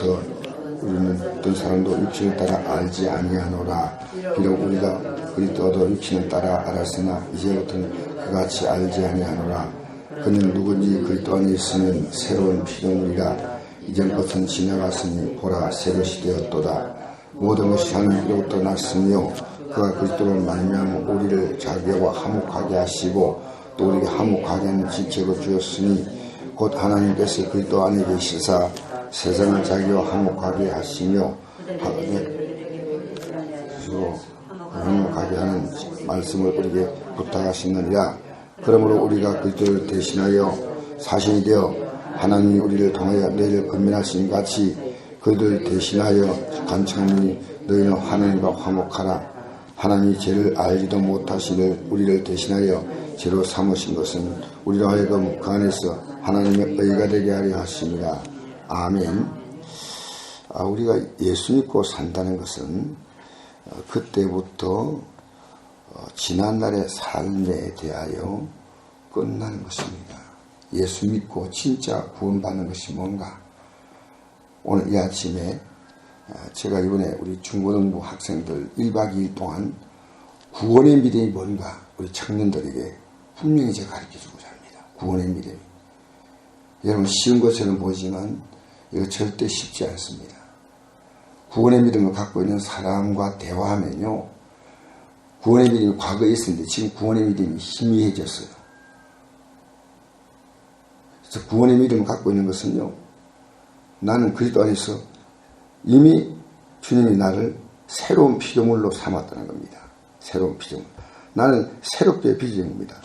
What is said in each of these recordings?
예수로부터 우리는 어떤 사람도 육신을 따라 알지 아니하노라. 비록 우리가 그리스도도 육신을 따라 알았으나 이제부터는 그같이 알지 아니하노라. 그는 누구든지 그리스도 안에 있으면 새로운 피조물이라. 이전 것은 지나갔으니 보라 새 것이 되었도다. 모든 것이 하나님으로부터 났으며 그가 그리스도로 말미암아 우리를 자기와 화목하게 하시고 또 우리가 화목하게 하는 지체로 주었으니 곧 하나님께서 그리스도 안에 계시사 세상을 자기와 화목하게 하시며 화목하게 하는 말씀을 우리에게 부탁하시느니라. 그러므로 우리가 그리스도를 대신하여 사신이 되어 하나님이 우리를 통하여 너희를 권면하신 같이 그들을 대신하여 간청하니 너희는 하나님과 화목하라. 하나님이 죄를 알지도 못하시는 우리를 대신하여 죄로 삼으신 것은 우리로 하여금 그 안에서 하나님의 의가 되게 하려 하심이라. 아멘. 우리가 예수 믿고 산다는 것은 그때부터 지난날의 삶에 대하여 끝나는 것입니다. 예수 믿고 진짜 구원받는 것이 뭔가? 오늘 이 아침에 제가 이번에 우리 중고등부 학생들 1박 2일 동안 구원의 믿음이 뭔가 우리 청년들에게 분명히 제가 가르쳐주고자 합니다. 구원의 믿음이. 여러분 쉬운 것처럼 보이지만 이거 절대 쉽지 않습니다. 구원의 믿음을 갖고 있는 사람과 대화하면요. 구원의 믿음이 과거에 있었는데 지금 구원의 믿음이 희미해졌어요. 그래서 구원의 믿음을 갖고 있는 것은요. 나는 그리스도 안에서 이미 주님이 나를 새로운 피조물로 삼았다는 겁니다. 새로운 피조물. 나는 새롭게 피조물입니다.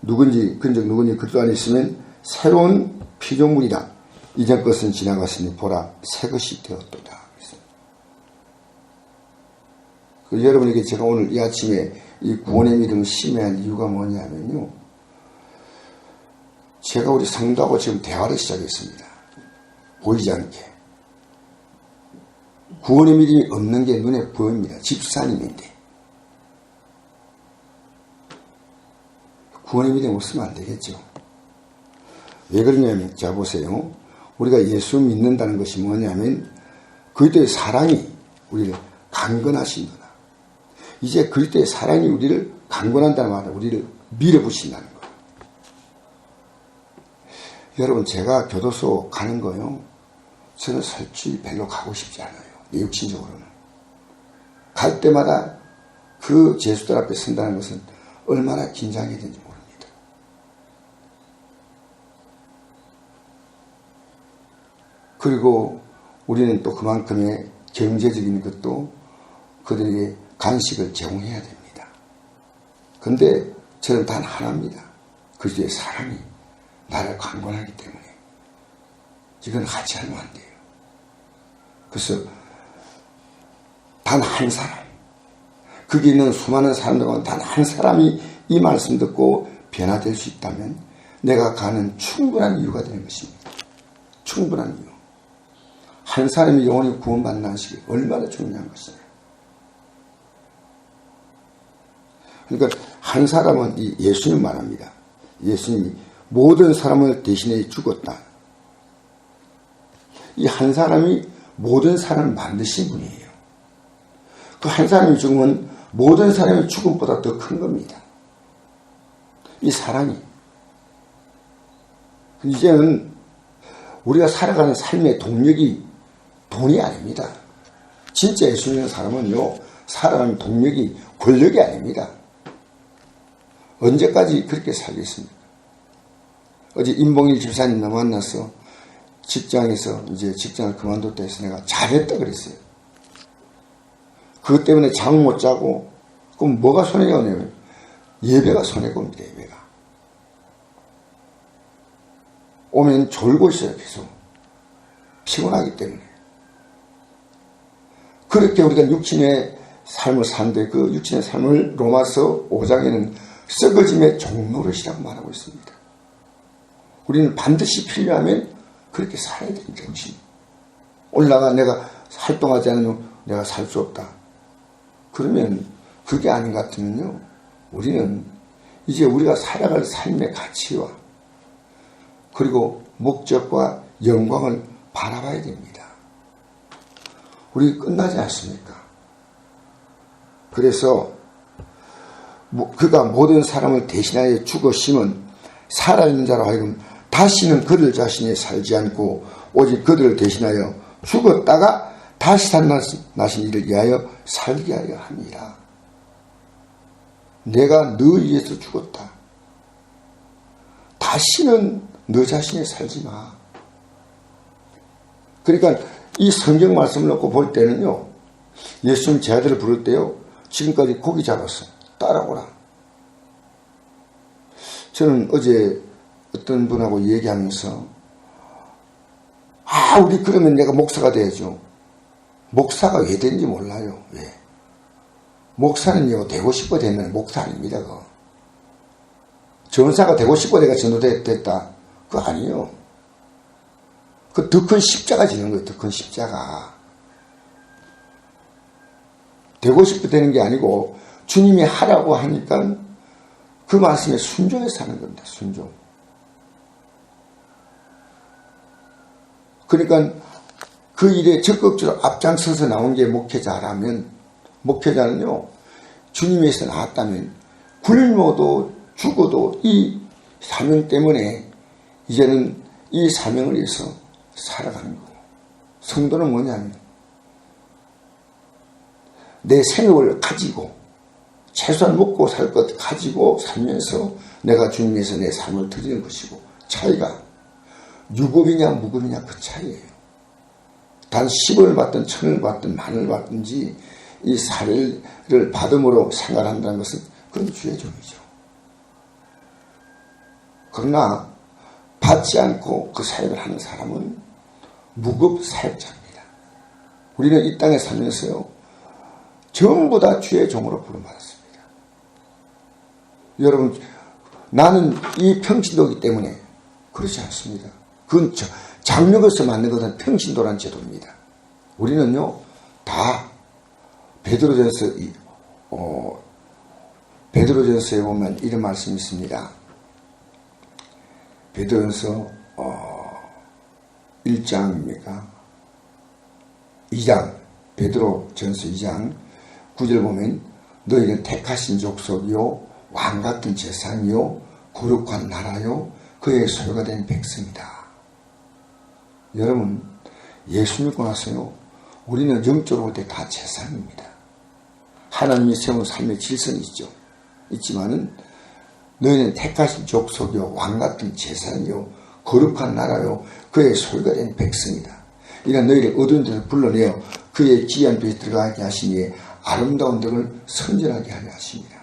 누군지 그리스도 안에 있으면 새로운 피조물이다. 이전 것은 지나갔으니 보라 새 것이 되었도다. 여러분에게 제가 오늘 이 아침에 이 구원의 믿음을 심해한 이유가 뭐냐면요. 제가 우리 성도하고 지금 대화를 시작했습니다. 보이지 않게. 구원의 믿음이 없는 게 눈에 보입니다. 집사님인데. 구원의 믿음이 없으면 안 되겠죠. 왜 그러냐면, 자 보세요. 우리가 예수 믿는다는 것이 뭐냐면, 그리스도의 사랑이 우리를 강건하신다. 이제 그리스도의 사랑이 우리를 강건한다는 말은 우리를 밀어붙인다는 거예요. 여러분 제가 교도소 가는 거요. 저는 솔직히 별로 가고 싶지 않아요. 내 육신적으로는. 갈 때마다 그 죄수들 앞에 선다는 것은 얼마나 긴장이 되는지 모릅니다. 그리고 우리는 또 그만큼의 경제적인 것도 그들에게 간식을 제공해야 됩니다. 그런데 저는 단 하나입니다. 그리스도의 사랑이 나를 강권하기 때문에 이건 같이 하면 안 돼요. 그래서 단 한 사람, 거기 있는 수많은 사람들 가운데 단 한 사람이 이 말씀 듣고 변화될 수 있다면 내가 가는 충분한 이유가 되는 것입니다. 충분한 이유. 한 사람이 영원히 구원받는 것이 얼마나 중요한 것이에요. 그러니까 한 사람은 이 예수님 말합니다. 예수님이 모든 사람을 대신해 죽었다. 이 한 사람이 모든 사람을 만드신 분이에요. 그 한 사람이 죽으면 모든 사람의 죽음보다 더 큰 겁니다. 이 사랑이. 이제는 우리가 살아가는 삶의 동력이 돈이 아닙니다. 진짜 예수 믿는 사람은요, 살아가는 동력이 권력이 아닙니다. 언제까지 그렇게 살겠습니까? 어제 임봉일 집사님 나 만나서 직장에서 이제 직장을 그만뒀다 해서 내가 잘했다 그랬어요. 그것 때문에 잠 못 자고, 그럼 뭐가 손해가 오냐면 예배가 손해가 옵니다. 예배가. 오면 졸고 있어요. 계속. 피곤하기 때문에. 그렇게 우리가 육신의 삶을 사는데 그 육신의 삶을 로마서 5장에는 썩어짐의 종노릇이라고 말하고 있습니다. 우리는 반드시 필요하면 그렇게 살아야 됩니다. 올라가 내가 활동하지 않으면 내가 살 수 없다. 그러면 그게 아닌 것 같으면요. 우리는 이제 우리가 살아갈 삶의 가치와 그리고 목적과 영광을 바라봐야 됩니다. 우리 끝나지 않습니까? 그래서 그가 모든 사람을 대신하여 죽으심은 살아있는 자로 하여금 다시는 그들 자신이 살지 않고 오직 그들을 대신하여 죽었다가 다시 살아나신 이를 위하여 살게 하려 함이라. 내가 너 위해서 죽었다. 다시는 너 자신이 살지 마. 그러니까 이 성경 말씀을 놓고 볼 때는요, 예수님 제 아들을 부를 때요, 지금까지 고기 잡았어. 따라오라. 저는 어제 어떤 분하고 얘기하면서, 우리 그러면 내가 목사가 돼야죠. 목사가 왜 되는지 몰라요. 왜? 목사는요, 되고 싶어 되면 목사 아닙니다. 그거. 전사가 되고 싶어 내가 전도됐다. 그거 아니에요. 그 더 큰 십자가 지는 거예요. 더 큰 십자가. 되고 싶어 되는 게 아니고 주님이 하라고 하니까 그 말씀에 순종해서 하는 겁니다. 순종. 그러니까 그 일에 적극적으로 앞장서서 나온 게 목회자라면, 목회자는요, 주님에서 나왔다면 굶어도 죽어도 이 사명 때문에 이제는 이 사명을 위해서 살아가는 거고, 성도는 뭐냐면 내 생업을 가지고 최소한 먹고 살 것 가지고 살면서 내가 주님에서 내 삶을 드리는 것이고, 차이가 유급이냐 무급이냐 그 차이예요. 단 10원을 받든 1000원을 받든 만원을 받든지 이 사례를 받음으로 생활한다는 것은 그건 주의 종이죠. 그러나 받지 않고 그 사역을 하는 사람은 무급 사역자입니다. 우리는 이 땅에 살면서요, 전부 다 주의 종으로 부름받았습니다. 여러분, 나는 이 평신도이기 때문에 그렇지 않습니다. 그건 장육에서 만든 것은 평신도란 제도입니다. 우리는요, 다 베드로전서에 보면 이런 말씀이 있습니다. 베드로전서 1장입니까? 2장, 베드로전서 2장 9절 보면 너희는 택하신 족속이요 왕같은 재산이요 거룩한 나라요 그의 소유가 된 백성이다. 여러분, 예수 믿고 나서요, 우리는 영적으로 볼 때 다 재산입니다. 하나님이 세운 삶의 질서는 있지만은 너희는 택하신 족속이요 왕같은 재산이요 거룩한 나라요 그의 소유가 된 백성이다. 이런 너희를 어두운 데서 불러내어 그의 기이한 빛에 들어가게 하시니 아름다운 덕을 선전하게 하려 하십니다.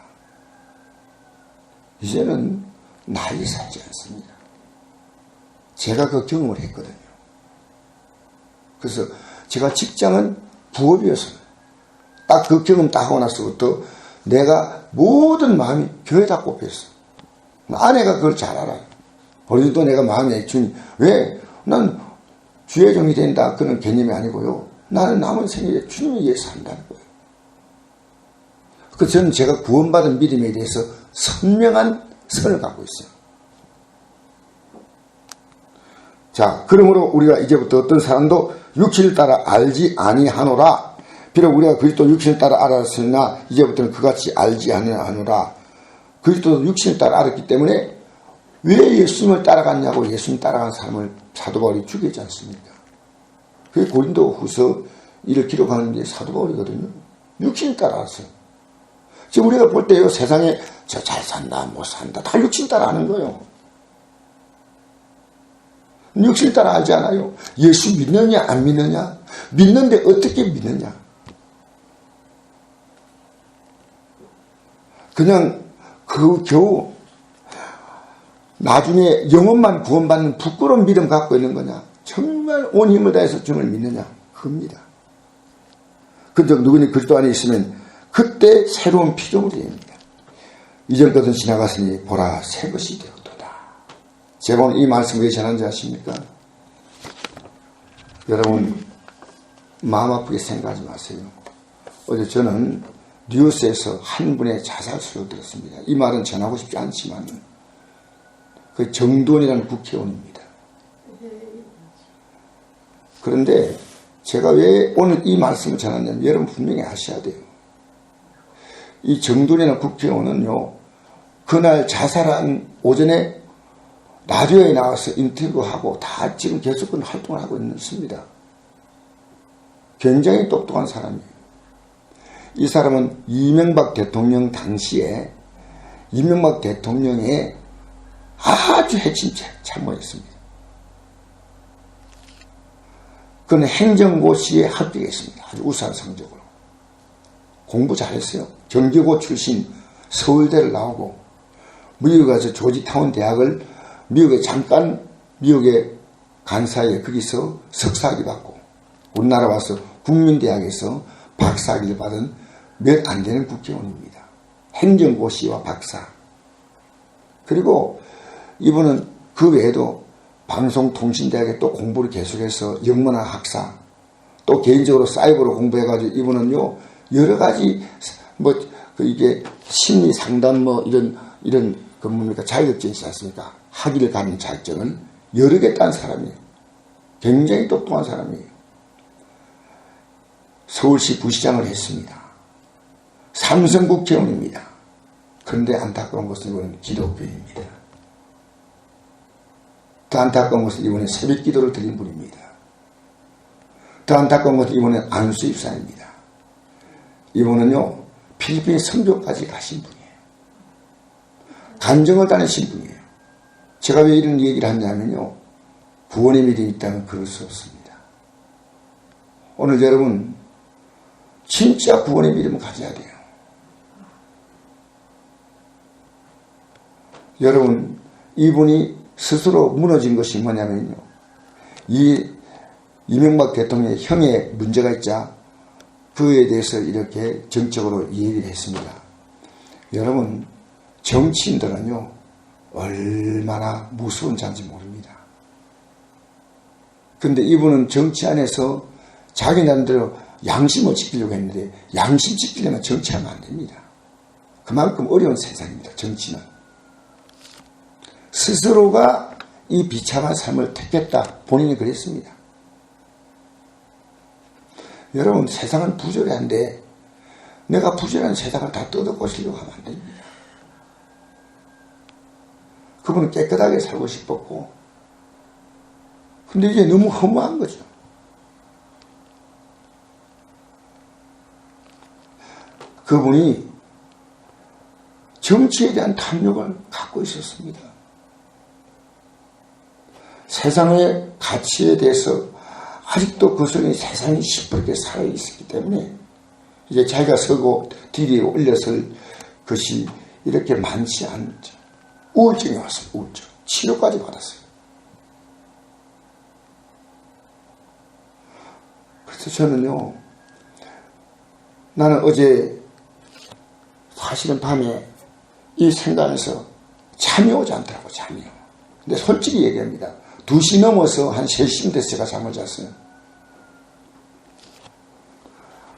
이제는 나이 살지 않습니다. 제가 그 경험을 했거든요. 그래서 제가 직장은 부업이었어요. 딱 그 경험 다 하고 나서부터 내가 모든 마음이 교회다 꼽혔어. 아내가 그걸 잘 알아요. 오늘도 내가 마음에 주님, 왜? 난 주의 종이 된다 그런 개념이 아니고요. 나는 남은 생애에 주님을 위해 산다는 거예요. 그래서 저는 제가 구원받은 믿음에 대해서 선명한 선을 갖고 있어요. 자, 그러므로 우리가 이제부터 어떤 사람도 육신을 따라 알지 아니하노라. 비록 우리가 그리스도 육신을 따라 알았으나 이제부터는 그같이 알지 아니하노라. 그리스도도 육신을 따라 알았기 때문에 왜 예수님을 따라갔냐고 예수님 따라간 사람을 사도 바울이 죽이지 않습니까? 그게 고린도 후서 이를 기록하는 게 사도 바울이거든요. 육신을 따라갔어요. 지금 우리가 볼 때요, 세상에 저 잘 산다 못 산다 다 육신 따라 하는 거예요. 육신 따라 하지 않아요. 예수 믿느냐 안 믿느냐, 믿는데 어떻게 믿느냐. 그냥 그 겨우 나중에 영혼만 구원받는 부끄러운 믿음 갖고 있는 거냐, 정말 온 힘을 다해서 주님을 믿느냐, 그겁니다. 그저 누구니 그리스도 안에 있으면 그때 새로운 피조물이 됩니다. 이전 것은 지나갔으니 보라 새 것이 되었도다. 제가 오늘 이 말씀을 왜 전하는지 아십니까? 여러분 마음 아프게 생각하지 마세요. 어제 저는 뉴스에서 한 분의 자살 수를 들었습니다. 이 말은 전하고 싶지 않지만 그 정두원이라는 국회의원입니다. 그런데 제가 왜 오늘 이 말씀을 전하냐면 여러분 분명히 아셔야 돼요. 이 정돈이라는 국회의원은요, 그날 자살한 오전에 라디오에 나와서 인터뷰하고 다 지금 계속 활동을 하고 있습니다. 굉장히 똑똑한 사람이에요. 이 사람은 이명박 대통령 당시에 이명박 대통령의 아주 핵심 참모였습니다. 그는 행정고시에 합격했습니다. 아주 우수한 성적으로. 공부 잘했어요. 경기고 출신 서울대를 나오고 미국에 가서 조지타운 대학을 미국에 잠깐 미국에 간 사이에 거기서 석사학위 받고 우리나라 와서 국민대학에서 박사학위를 받은 몇 안 되는 국회의원입니다. 행정고시와 박사. 그리고 이분은 그 외에도 방송통신대학에 또 공부를 계속해서 영문학 학사, 또 개인적으로 사이버로 공부해가지고 이분은요 여러 가지 이게 심리 상담 이런 그 뭡니까 자격증이 있지 않습니까? 학위를 가진 자격증을 여러 개 딴 사람이에요. 굉장히 똑똑한 사람이에요. 서울시 부시장을 했습니다. 삼성 국회의원입니다. 그런데 안타까운 것은 이번엔 기독교인입니다. 더 안타까운 것은 이번에 새벽 기도를 드린 분입니다. 더 안타까운 것은 이번엔 안수 입사입니다. 이번은요 필리핀 선교까지 가신 분이에요. 간정을 다니신 분이에요. 제가 왜 이런 얘기를 하냐면요, 구원의 믿음이 있다면 그럴 수 없습니다. 오늘 여러분 진짜 구원의 믿음을 가져야 돼요. 여러분 이분이 스스로 무너진 것이 뭐냐면요, 이 이명박 대통령의 형에 문제가 있자 그에 대해서 이렇게 정적으로 얘기를 했습니다. 여러분 정치인들은요 얼마나 무서운 자인지 모릅니다. 그런데 이분은 정치 안에서 자기 나름대로 양심을 지키려고 했는데 양심 지키려면 정치하면 안 됩니다. 그만큼 어려운 세상입니다. 정치는. 스스로가 이 비참한 삶을 택했다. 본인이 그랬습니다. 여러분 세상은 부조리한데 내가 부조리한 세상을 다 뜯어고시려고 하면 안 됩니다. 그분은 깨끗하게 살고 싶었고 근데 이게 너무 허무한 거죠. 그분이 정치에 대한 탐욕을 갖고 있었습니다. 세상의 가치에 대해서 아직도 그 속에 세상이 시퍼렇게 살아있었기 때문에 이제 자기가 서고 뒤에 올려설 것이 이렇게 많지 않죠. 우울증이 왔어요. 우울증. 치료까지 받았어요. 그래서 저는요, 나는 어제 사실은 밤에 이 생각에서 잠이 오지 않더라고. 잠이요. 근데 솔직히 얘기합니다. 2시 넘어서 한 3시쯤 돼서 제가 잠을 잤어요.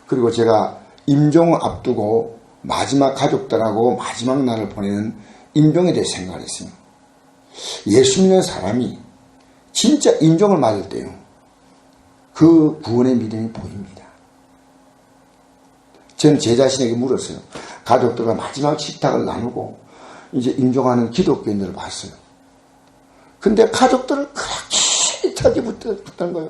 그리고 제가 임종 앞두고 마지막 가족들하고 마지막 날을 보내는 임종에 대해 생각을 했어요. 예수 믿는 사람이 진짜 임종을 맞을 때요, 그 구원의 믿음이 보입니다. 저는 제 자신에게 물었어요. 가족들과 마지막 식탁을 나누고 이제 임종하는 기독교인들을 봤어요. 근데 가족들을 그렇게 턱이 붙던 거예요.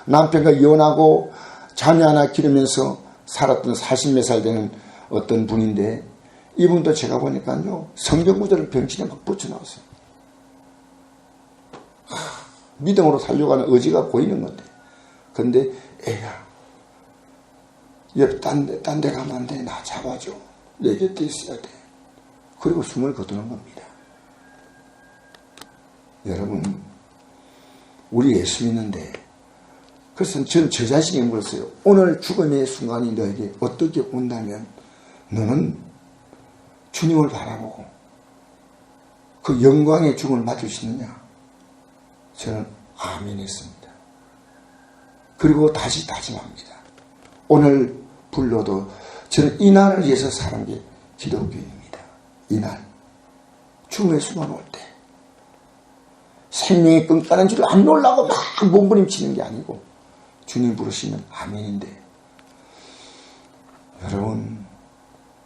남편과 이혼하고 자녀 하나 기르면서 살았던 40몇 살 되는 어떤 분인데 이분도 제가 보니까요 성경 구절을 병신에 막 붙여놨어요. 믿음으로 살려고 하는 의지가 보이는 건데, 근데 애야 딴 데 가면 안 돼. 나 잡아줘. 내 곁에 있어야 돼. 그리고 숨을 거두는 겁니다. 여러분 우리 예수 믿는데, 그래서 전 저 자신에게 물었어요. 오늘 죽음의 순간이 너에게 어떻게 온다면 너는 주님을 바라보고 그 영광의 죽음을 맞을 수 있느냐? 저는 아멘 했습니다. 그리고 다시 다짐합니다. 오늘 불러도 저는 이 날을 위해서 사는 게 기독교입니다. 이날 죽음의 순간 올 때 생명이 끈까는 줄 안 놀라고 막 몸부림치는 게 아니고 주님 부르시면 아멘인데, 여러분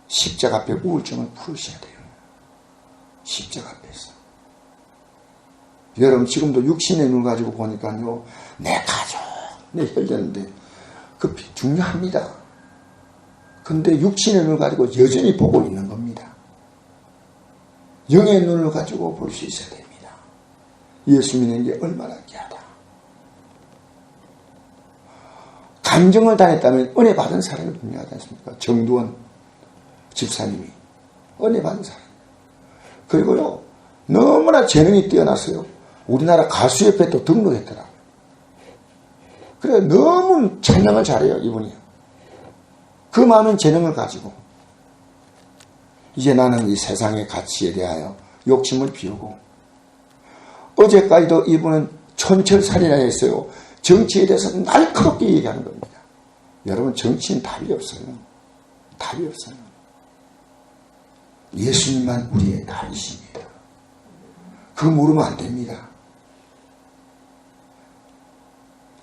십자가 앞에 우울증을 부르셔야 돼요. 십자가 앞에서. 여러분 지금도 육신의 눈을 가지고 보니까요, 내 가족, 내 혈전인데 그 중요합니다. 근데 육신의 눈을 가지고 여전히 보고 있는 겁니다. 영의 눈을 가지고 볼 수 있어야 됩니다. 예수 믿는 게 얼마나 귀하다. 감정을 당했다면 은혜 받은 사람이 분명하지 않습니까? 정두원 집사님이 은혜 받은 사람. 그리고요, 너무나 재능이 뛰어났어요. 우리나라 가수협회에 또 등록했더라고요. 그래, 너무 찬양을 잘해요, 이분이. 그 많은 재능을 가지고 이제 나는 이 세상의 가치에 대하여 욕심을 비우고, 어제까지도 이분은 촌철살인을 했어요. 정치에 대해서 날카롭게 얘기하는 겁니다. 여러분, 정치는 답이 없어요. 답이 없어요. 예수님만 우리의 답이십니다. 그거 모르면 안 됩니다.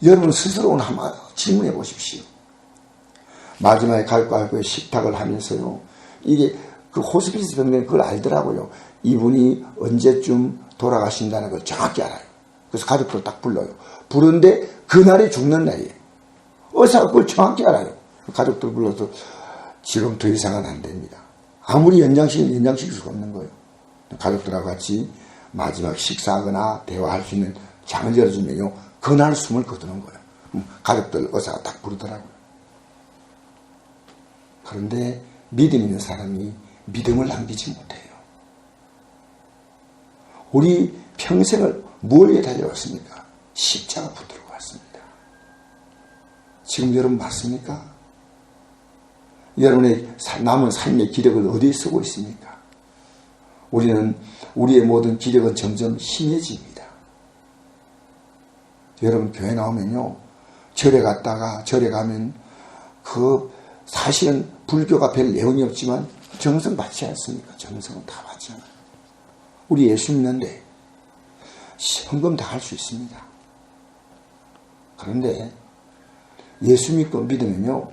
여러분 스스로 한번 질문해 보십시오. 마지막에 갈과교회 식탁을 하면서요, 이게 그 호스피스 병원에 그걸 알더라고요. 이분이 언제쯤 돌아가신다는 걸 정확히 알아요. 그래서 가족들 딱 불러요. 부르는데 그날이 죽는 날이에요. 의사가 그걸 정확히 알아요. 가족들 불러서 지금 더 이상은 안 됩니다. 아무리 연장시키면 연장시킬 수가 없는 거예요. 가족들하고 같이 마지막 식사하거나 대화할 수 있는 장을 열어주면요, 그날 숨을 거두는 거예요. 가족들 의사가 딱 부르더라고요. 그런데 믿음 있는 사람이 믿음을 남기지 못해요. 우리 평생을 뭘 위해 달려왔습니까? 십자가 붙들고 왔습니다. 지금 여러분 맞습니까? 여러분의 남은 삶의 기력을 어디에 쓰고 있습니까? 우리는 우리의 모든 기력은 점점 심해집니다. 여러분 교회 나오면요, 절에 갔다가 절에 가면 그 사실은 불교가 별 내용이 없지만 정성 받지 않습니까? 정성은 다 받잖아요. 우리 예수 믿는데 헌금 다 할 수 있습니다. 그런데 예수 믿고 믿으면요,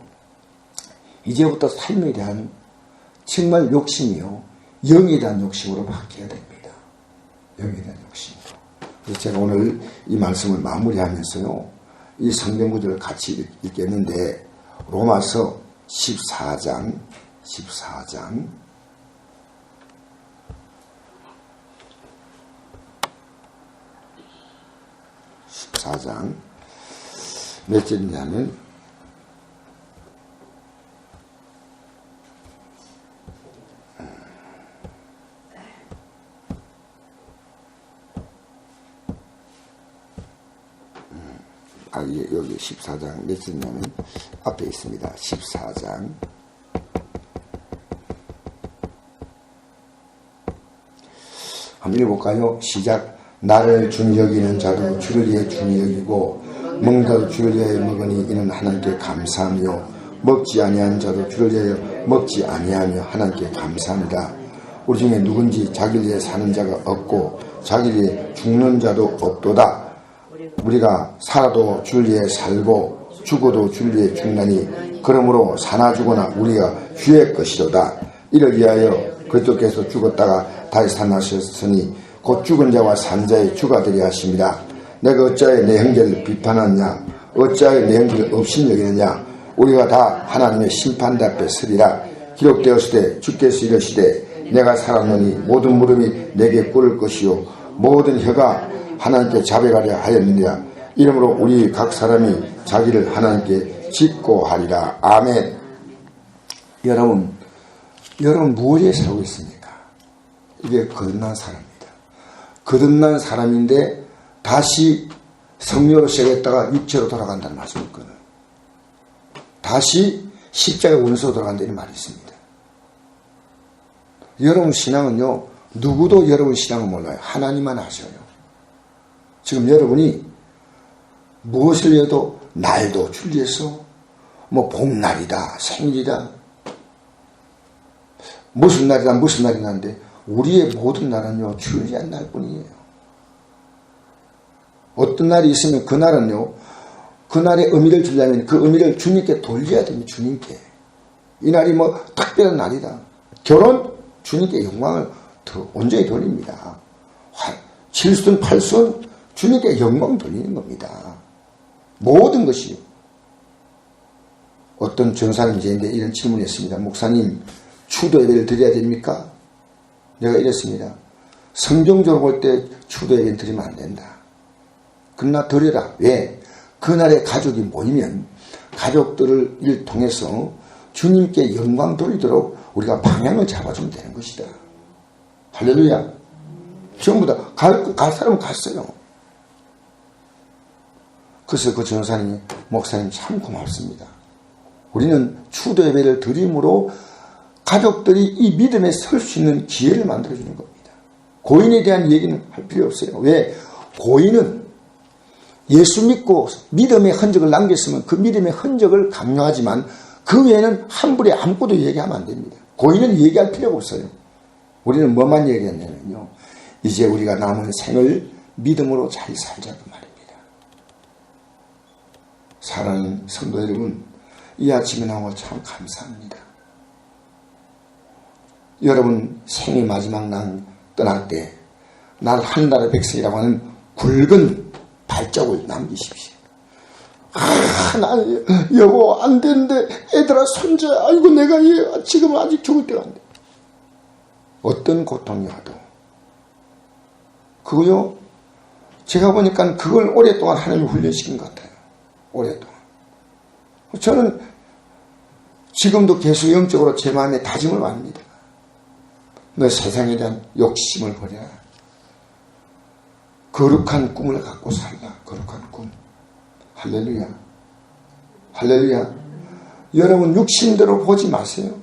이제부터 삶에 대한 정말 욕심이요, 영에 대한 욕심으로 바뀌어야 됩니다. 영에 대한 욕심으로. 그래서 제가 오늘 이 말씀을 마무리하면서요, 이 성경 구절을 같이 읽겠는데, 로마서 14장 몇 절이냐면, 여기 14장 몇 절이냐면 앞에 있습니다. 14장 한번 읽어볼까요? 시작. 나를 중히 여기는 자도 주를 위해 중히 여기고 먹는 자도 주를 위하여 먹으니 이는 하나님께 감사하며 먹지 아니하는 자도 주를 위하여 먹지 아니하며 하나님께 감사합니다. 우리 중에 누군지 자기를 위해 사는 자가 없고 자기를 위해 죽는 자도 없도다. 우리가 살아도 주를 위해 살고 죽어도 주를 위해 죽나니 그러므로 사나 죽거나 우리가 주의 것이로다. 이를 위하여 그리스도께서 죽었다가 다시 살아나셨으니 곧 죽은 자와 산 자의 주가 되려 하십니다. 내가 어찌하여 내 형제를 비판하느냐? 어찌하여 내 형제를 없인 여기느냐? 우리가 다 하나님의 심판대 앞에 서리라. 기록되었을 때 주께서 이르시되 내가 살았노니 모든 무릎이 내게 꿇을 것이요 모든 혀가 하나님께 자백하려 하였느니라. 이러므로 우리 각 사람이 자기를 하나님께 짓고하리라. 아멘. 여러분 무엇에 살고 있습니까? 이게 거듭난 사람입니다. 거듭난 사람인데 다시 성령으로 시작했다가 육체로 돌아간다는 말씀이 있거든요. 다시 십자가의 원수로 돌아간다는 말이 있습니다. 여러분 신앙은요, 누구도 여러분 신앙을 몰라요. 하나님만 아셔요. 지금 여러분이 무엇을 해도 날도 줄여서 복날이다, 생일이다, 무슨 날이나인데 우리의 모든 날은요, 주일한 날뿐이에요. 어떤 날이 있으면 그날은요, 그날의 의미를 주려면 그 의미를 주님께 돌려야 됩니다. 주님께. 이날이 뭐 특별한 날이다. 결혼, 주님께 영광을 온전히 돌립니다. 7순 8순 주님께 영광 돌리는 겁니다. 모든 것이요. 어떤 전사님이 저한테 이런 질문을 했습니다. 목사님, 추도 예배를 드려야 됩니까? 내가 이랬습니다. 성경적으로 볼 때 추도 예배를 드리면 안 된다. 그러나 드려라. 왜? 그날에 가족이 모이면 가족들을 통해서 주님께 영광 돌리도록 우리가 방향을 잡아주면 되는 것이다. 할렐루야. 전부 다 갈 사람은 갔어요. 그래서 그 전사님이 목사님 참 고맙습니다. 우리는 추도 예배를 드림으로 가족들이 이 믿음에 설 수 있는 기회를 만들어주는 겁니다. 고인에 대한 얘기는 할 필요 없어요. 왜? 고인은 예수 믿고 믿음의 흔적을 남겼으면 그 믿음의 흔적을 강요하지만 그 외에는 함부로 아무것도 얘기하면 안 됩니다. 고인은 얘기할 필요가 없어요. 우리는 뭐만 얘기했냐면요. 이제 우리가 남은 생을 믿음으로 잘 살자고 말입니다. 사랑하는 성도 여러분, 이 아침에 나와 참 감사합니다. 여러분 생의 마지막 날 떠날 때 날 한 나라 백성이라고 하는 굵은 발자국을 남기십시오. 나 여보 안 되는데 애들아 손자 아이고 내가 지금 아직 죽을 때가 안 돼. 어떤 고통이 와도 그거요 제가 보니까 그걸 오랫동안 하나님이 훈련시킨 것 같아요. 오랫동안. 저는 지금도 계속 영적으로 제 마음에 다짐을 합니다. 너 세상에 대한 욕심을 버려라. 거룩한 꿈을 갖고 살라. 거룩한 꿈. 할렐루야. 할렐루야. 여러분 육신대로 보지 마세요.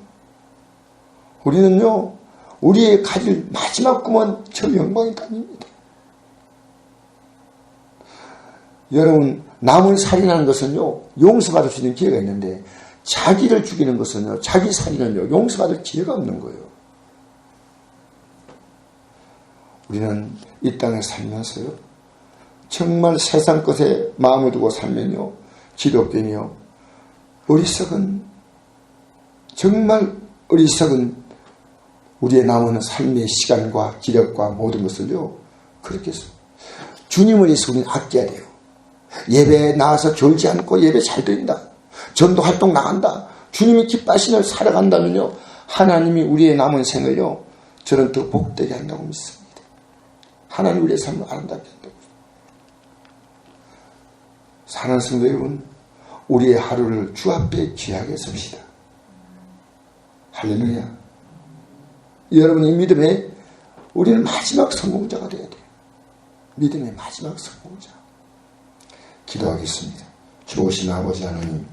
우리는요 우리의 가질 마지막 꿈은 저 영광의 땅입니다. 여러분 남을 살인하는 것은요 용서받을 수 있는 기회가 있는데 자기를 죽이는 것은요 자기 살인은요 용서받을 기회가 없는 거예요. 우리는 이 땅에 살면서요 정말 세상 것에 마음을 두고 살면요 기독교며 어리석은 정말 어리석은 우리의 남은 삶의 시간과 기력과 모든 것을요 그렇게 해서 주님을 위해서 우리는 아껴야 돼요. 예배에 나와서 졸지 않고 예배 잘 드린다. 전도 활동 나간다. 주님이 기뻐하시는 살아간다면요 하나님이 우리의 남은 생을요 저는 더 복되게 한다고 믿습니다. 하나님 우리의 삶을 아름답게 한다고. 사랑하는 성도 여러분, 우리의 하루를 주 앞에 귀하게 섭시다. 할렐루야. 여러분의 믿음에 우리는 마지막 성공자가 되어야 돼요. 믿음의 마지막 성공자. 기도하겠습니다. 좋으신 아버지 하나님,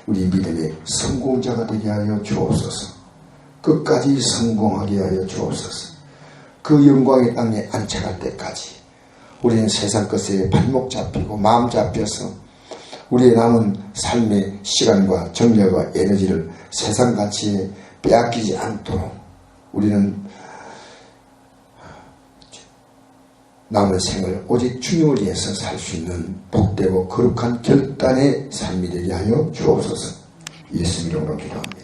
우리 믿음의 성공자가 되게 하여 주옵소서. 끝까지 성공하게 하여 주옵소서. 그 영광의 땅에 안착할 때까지 우리는 세상 것에 발목 잡히고 마음 잡혀서 우리의 남은 삶의 시간과 정력과 에너지를 세상 가치에 빼앗기지 않도록 우리는 남은 생을 오직 주님을 위해서 살 수 있는 복되고 거룩한 결단의 삶이 되게 하여 주옵소서. 예수 이름으로 기도합니다.